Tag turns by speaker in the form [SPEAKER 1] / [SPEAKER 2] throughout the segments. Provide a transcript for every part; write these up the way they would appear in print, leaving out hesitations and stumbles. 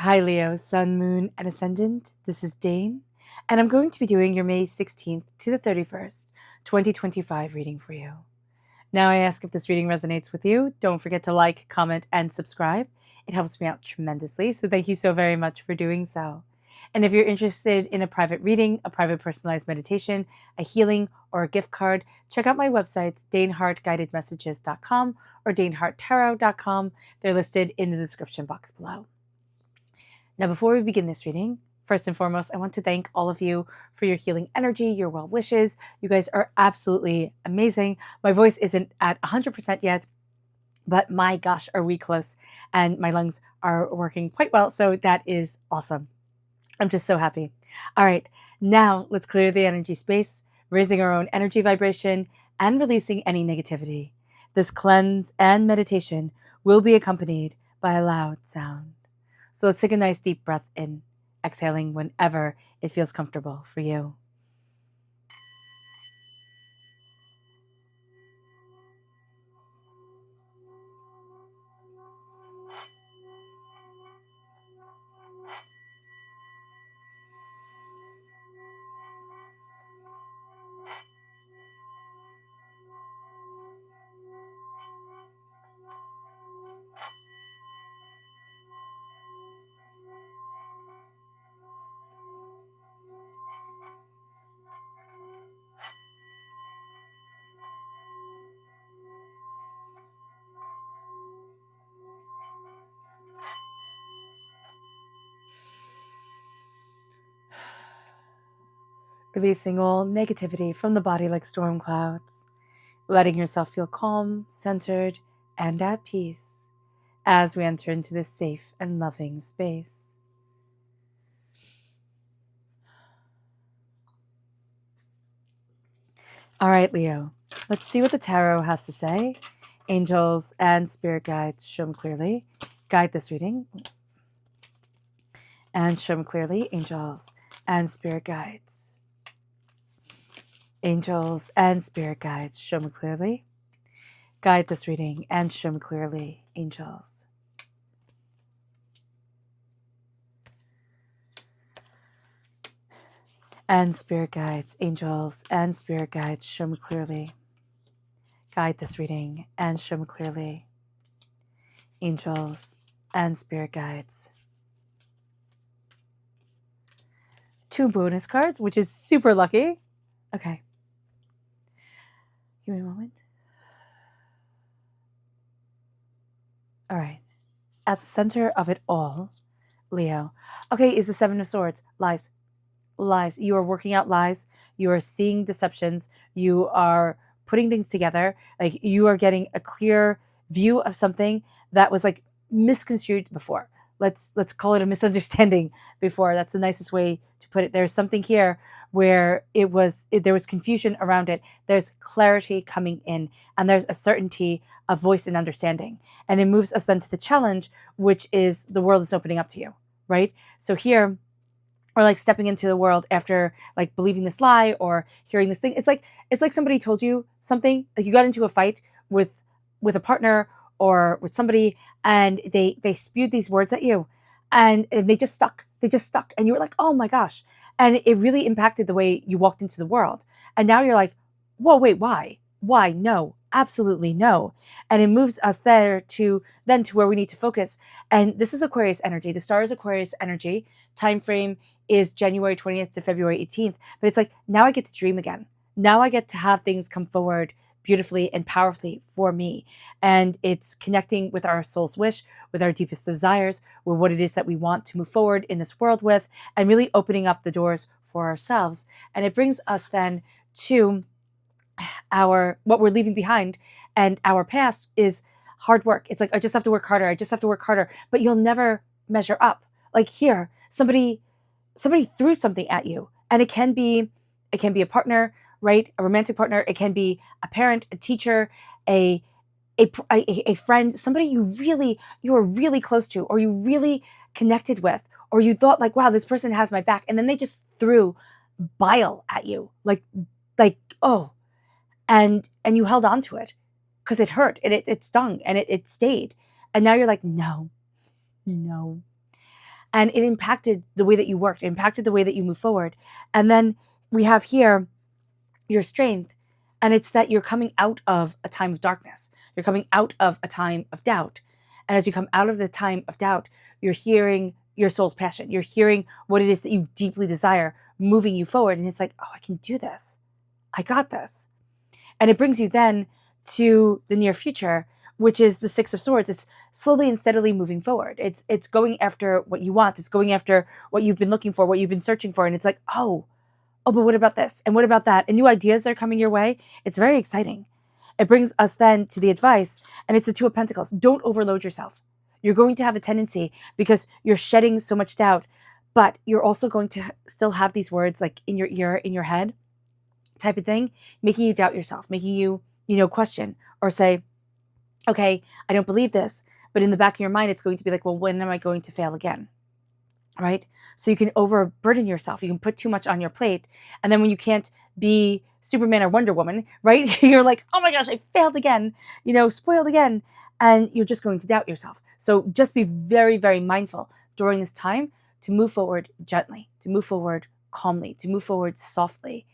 [SPEAKER 1] Hi, Leo, Sun, Moon, and Ascendant. This is Dane, and I'm going to be doing your May 16th to the 31st, 2025 reading for you. Now, I ask if this reading resonates with you. Don't forget to like, comment, and subscribe. It helps me out tremendously, so thank you so very much for doing so. And if you're interested in a private reading, a private personalized meditation, a healing, or a gift card, check out my websites, danehartguidedmessages.com or daneharttarot.com. They're listed in the description box below. Now, before we begin this reading, first and foremost, I want to thank all of you for your healing energy, your well wishes. You guys are absolutely amazing. My voice isn't at 100% yet, but my gosh, are we close. And my lungs are working quite well, so that is awesome. I'm just so happy. All right, now let's clear the energy space, raising our own energy vibration and releasing any negativity. This cleanse and meditation will be accompanied by a loud sound. So let's take a nice deep breath in, exhaling whenever it feels comfortable for you. Releasing all negativity from the body like storm clouds, letting yourself feel calm, centered, and at peace as we enter into this safe and loving space. All right, Leo, let's see what the tarot has to say. Angels and spirit guides, show me clearly. Guide this reading. And show me clearly, angels and spirit guides. Angels and spirit guides, show me clearly. Guide this reading and show me clearly, angels. And spirit guides, angels and spirit guides, show me clearly. Guide this reading and show me clearly, angels and spirit guides. 2 bonus cards, which is super lucky. Okay. Give me a moment. All right. At the center of it all, Leo. Okay, is the 7 of Swords. Lies. Lies. You are working out lies. You are seeing deceptions. You are putting things together. Like, you are getting a clear view of something that was like misconstrued before. Let's call it a misunderstanding before. That's the nicest way to put it. There's something here where there was confusion around it. There's clarity coming in, and there's a certainty of voice and understanding. And it moves us then to the challenge, which is the world is opening up to you, right? So here, or like stepping into the world after like believing this lie or hearing this thing. It's like somebody told you something, like you got into a fight with a partner or with somebody, and they spewed these words at you, and they just stuck. And you were like, oh my gosh. And it really impacted the way you walked into the world. And now you're like, whoa, wait, why? Why? No, absolutely no. And it moves us there to where we need to focus. And this is Aquarius energy. The star is Aquarius energy. Time frame is January 20th to February 18th. But it's like, now I get to dream again. Now I get to have things come forward beautifully and powerfully for me. And it's connecting with our soul's wish, with our deepest desires, with what it is that we want to move forward in this world with, and really opening up the doors for ourselves. And it brings us then to what we're leaving behind, and our past is hard work. It's like, I just have to work harder, but you'll never measure up. Like here, somebody threw something at you, and it can be a partner, right? A romantic partner. It can be a parent, a teacher, a friend, somebody you were really close to, or you really connected with, or you thought like, wow, this person has my back. And then they just threw bile at you. Like, oh, and you held on to it because it hurt and it stung and it stayed. And now you're like, no. And it impacted the way that you worked, it impacted the way that you move forward. And then we have here your strength, and it's that you're coming out of a time of darkness. You're coming out of a time of doubt. And as you come out of the time of doubt, you're hearing your soul's passion. You're hearing what it is that you deeply desire moving you forward. And it's like, oh, I can do this. I got this. And it brings you then to the near future, which is the Six of Swords. It's slowly and steadily moving forward. It's going after what you want. It's going after what you've been looking for, what you've been searching for. And it's like, oh, but what about this? And what about that? And new ideas that are coming your way. It's very exciting. It brings us then to the advice, and it's the Two of Pentacles. Don't overload yourself. You're going to have a tendency, because you're shedding so much doubt, but you're also going to still have these words like in your ear, in your head type of thing, making you doubt yourself, making you, question or say, okay, I don't believe this. But in the back of your mind, it's going to be like, well, when am I going to fail again? Right? So you can overburden yourself. You can put too much on your plate. And then when you can't be Superman or Wonder Woman, right? You're like, oh my gosh, I failed again, spoiled again. And you're just going to doubt yourself. So just be very, very mindful during this time to move forward gently, to move forward calmly, to move forward softly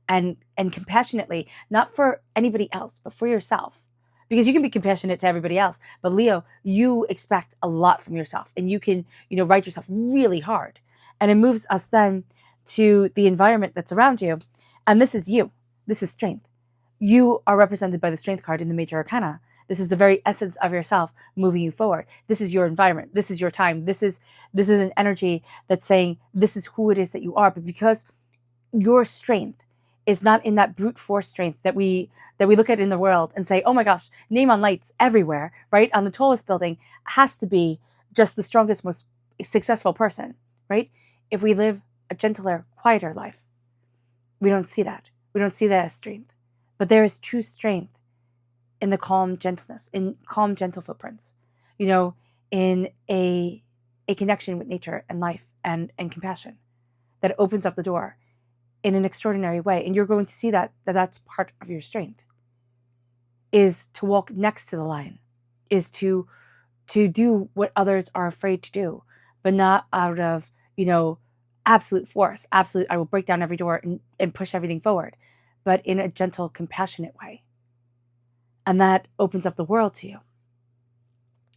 [SPEAKER 1] and compassionately, not for anybody else, but for yourself. Because you can be compassionate to everybody else, but Leo, you expect a lot from yourself, and you can, write yourself really hard. And it moves us then to the environment that's around you. And this is you. This is strength. You are represented by the Strength card in the Major Arcana. This is the very essence of yourself moving you forward. This is your environment. This is your time. This is an energy that's saying this is who it is that you are. But because your strength is not in that brute force strength that we look at in the world and say, oh my gosh, name on lights everywhere, right? On the tallest building has to be just the strongest, most successful person, right? If we live a gentler, quieter life, we don't see that. We don't see that as strength. But there is true strength in the calm gentleness, in calm, gentle footprints, in a connection with nature and life and compassion that opens up the door in an extraordinary way. And you're going to see that's part of your strength, is to walk next to the line, is to do what others are afraid to do, but not out of, absolute force, absolute, I will break down every door and push everything forward, but in a gentle, compassionate way. And that opens up the world to you.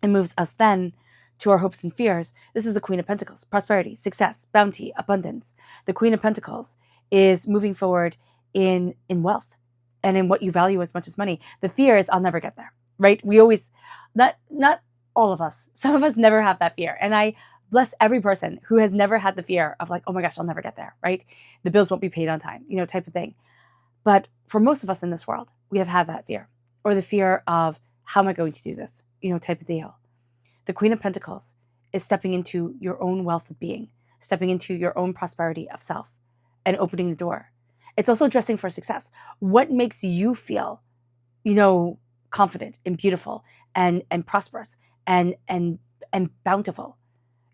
[SPEAKER 1] It moves us then to our hopes and fears. This is the Queen of Pentacles: prosperity, success, bounty, abundance. The Queen of Pentacles is moving forward in wealth and in what you value as much as money. The fear is, I'll never get there, right? We always, not all of us, some of us never have that fear. And I bless every person who has never had the fear of like, oh my gosh, I'll never get there, right? The bills won't be paid on time, type of thing. But for most of us in this world, we have had that fear, or the fear of, how am I going to do this, type of deal. The Queen of Pentacles is stepping into your own wealth of being, stepping into your own prosperity of self and opening the door. It's also dressing for success. What makes you feel, confident and beautiful and prosperous and bountiful?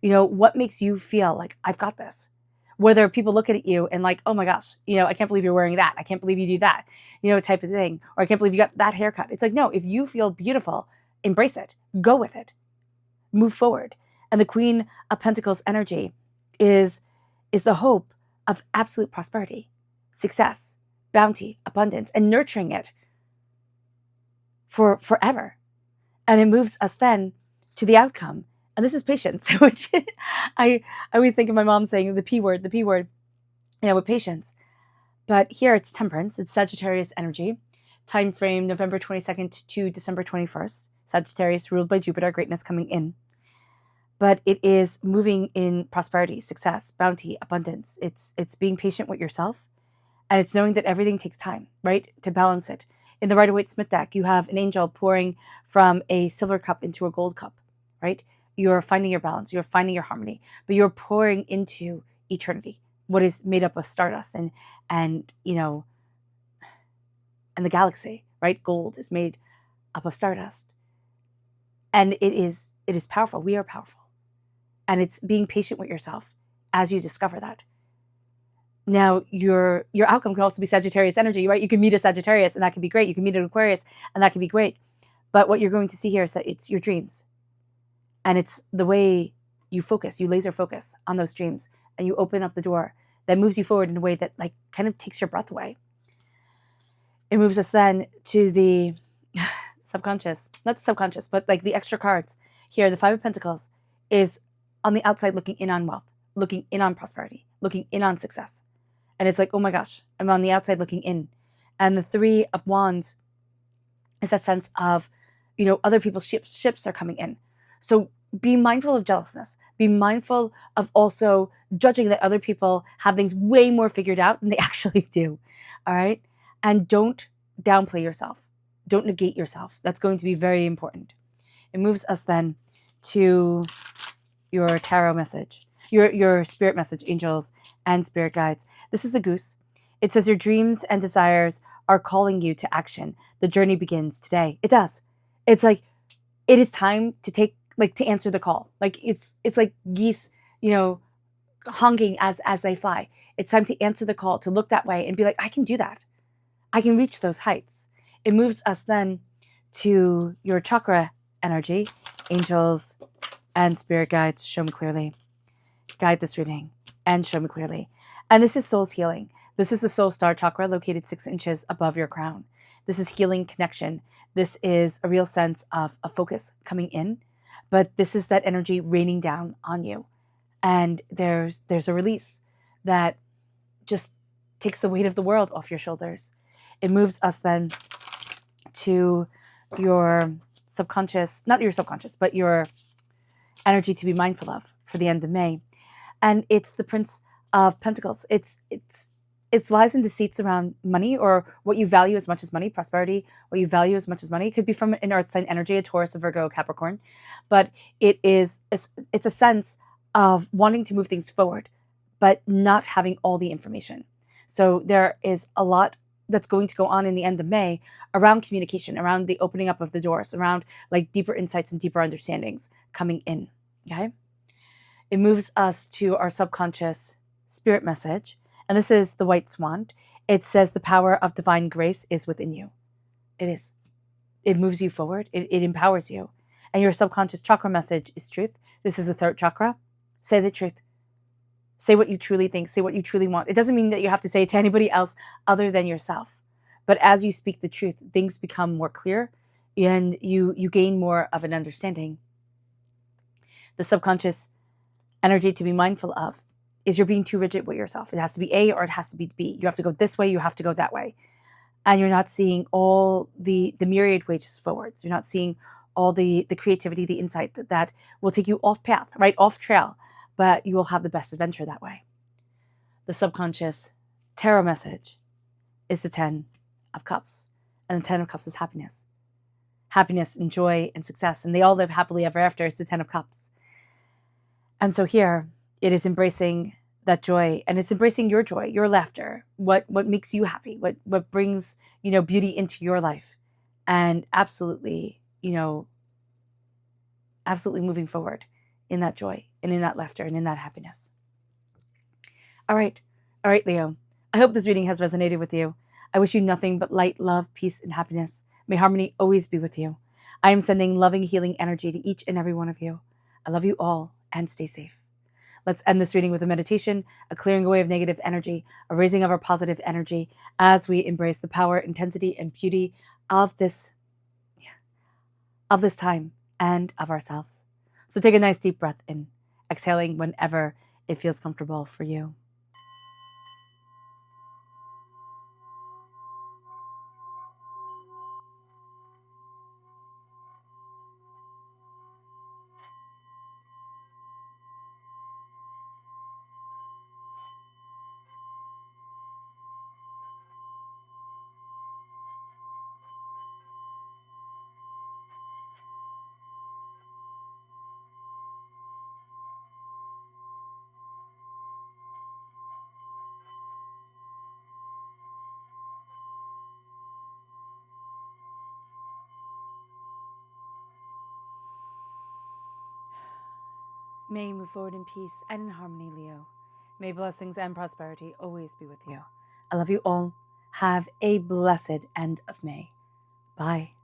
[SPEAKER 1] What makes you feel like, I've got this? Whether people look at you and like, oh my gosh, I can't believe you're wearing that. I can't believe you do that, type of thing. Or I can't believe you got that haircut. It's like, no, if you feel beautiful, embrace it, go with it, move forward. And the Queen of Pentacles energy is the hope of absolute prosperity, success, bounty, abundance, and nurturing it for forever. And it moves us then to the outcome. And this is patience, which I always think of my mom saying the P word, with patience. But here it's temperance, it's Sagittarius energy. Time frame November 22nd to December 21st. Sagittarius ruled by Jupiter, greatness coming in. But it is moving in prosperity, success, bounty, abundance. It's being patient with yourself. And it's knowing that everything takes time, right? To balance it. In the Rider-Waite-Smith deck, you have an angel pouring from a silver cup into a gold cup, right? You're finding your balance. You're finding your harmony. But you're pouring into eternity, what is made up of stardust and the galaxy, right? Gold is made up of stardust. And it is powerful. We are powerful. And it's being patient with yourself as you discover that. Now, your outcome can also be Sagittarius energy, right? You can meet a Sagittarius and that can be great. You can meet an Aquarius and that can be great. But what you're going to see here is that it's your dreams. And it's the way you focus, you laser focus on those dreams, and you open up the door that moves you forward in a way that like kind of takes your breath away. It moves us then to the subconscious, not the subconscious, but like the extra cards. Here, the Five of Pentacles is on the outside looking in on wealth, looking in on prosperity, looking in on success. And it's like, oh my gosh, I'm on the outside looking in. And the Three of Wands is that sense of, other people's ships are coming in. So be mindful of jealousness. Be mindful of also judging that other people have things way more figured out than they actually do. All right? And don't downplay yourself. Don't negate yourself. That's going to be very important. It moves us then to your tarot message, your spirit message, angels and spirit guides. This is the Goose. It says your dreams and desires are calling you to action. The journey begins today. It does. It's like it is time to to answer the call. Like it's like geese, honking as they fly. It's time to answer the call, to look that way and be like, I can do that. I can reach those heights. It moves us then to your chakra energy. Angels and spirit guides, show me clearly. Guide this reading and show me clearly. And this is soul's healing. This is the soul star chakra located 6 inches above your crown. This is healing connection. This is a real sense of a focus coming in, but this is that energy raining down on you. And there's a release that just takes the weight of the world off your shoulders. It moves us then to your subconscious, not your subconscious, but your energy to be mindful of for the end of May. And it's the Prince of Pentacles. It's lies and deceits around money, or what you value as much as money, prosperity, what you value as much as money. It could be from an earth sign energy, a Taurus, a Virgo, a Capricorn. But it's a sense of wanting to move things forward, but not having all the information. So there is a lot that's going to go on in the end of May around communication, around the opening up of the doors, around like deeper insights and deeper understandings coming in, okay? It moves us to our subconscious spirit message. And this is the White Swan. It says the power of divine grace is within you. It is. It moves you forward. It empowers you. And your subconscious chakra message is truth. This is the third chakra. Say the truth. Say what you truly think. Say what you truly want. It doesn't mean that you have to say it to anybody else other than yourself. But as you speak the truth, things become more clear and you gain more of an understanding. The subconscious energy to be mindful of is you're being too rigid with yourself. It has to be A or it has to be B. You have to go this way, you have to go that way. And you're not seeing all the myriad ways forwards. You're not seeing all the creativity, the insight that will take you off path, right? Off trail. But you will have the best adventure that way. The subconscious tarot message is the 10 of Cups. And the 10 of Cups is happiness. Happiness and joy and success. And they all live happily ever after is the 10 of Cups. And so here, it is embracing that joy, and it's embracing your joy, your laughter, what makes you happy, what brings, beauty into your life, and absolutely moving forward in that joy and in that laughter and in that happiness. All right, Leo. I hope this reading has resonated with you. I wish you nothing but light, love, peace, and happiness. May harmony always be with you. I am sending loving, healing energy to each and every one of you. I love you all, and stay safe. Let's end this reading with a meditation, a clearing away of negative energy, a raising of our positive energy as we embrace the power, intensity, and beauty of this time and of ourselves. So take a nice deep breath in, exhaling whenever it feels comfortable for you. May you move forward in peace and in harmony, Leo. May blessings and prosperity always be with you. I love you all. Have a blessed end of May. Bye.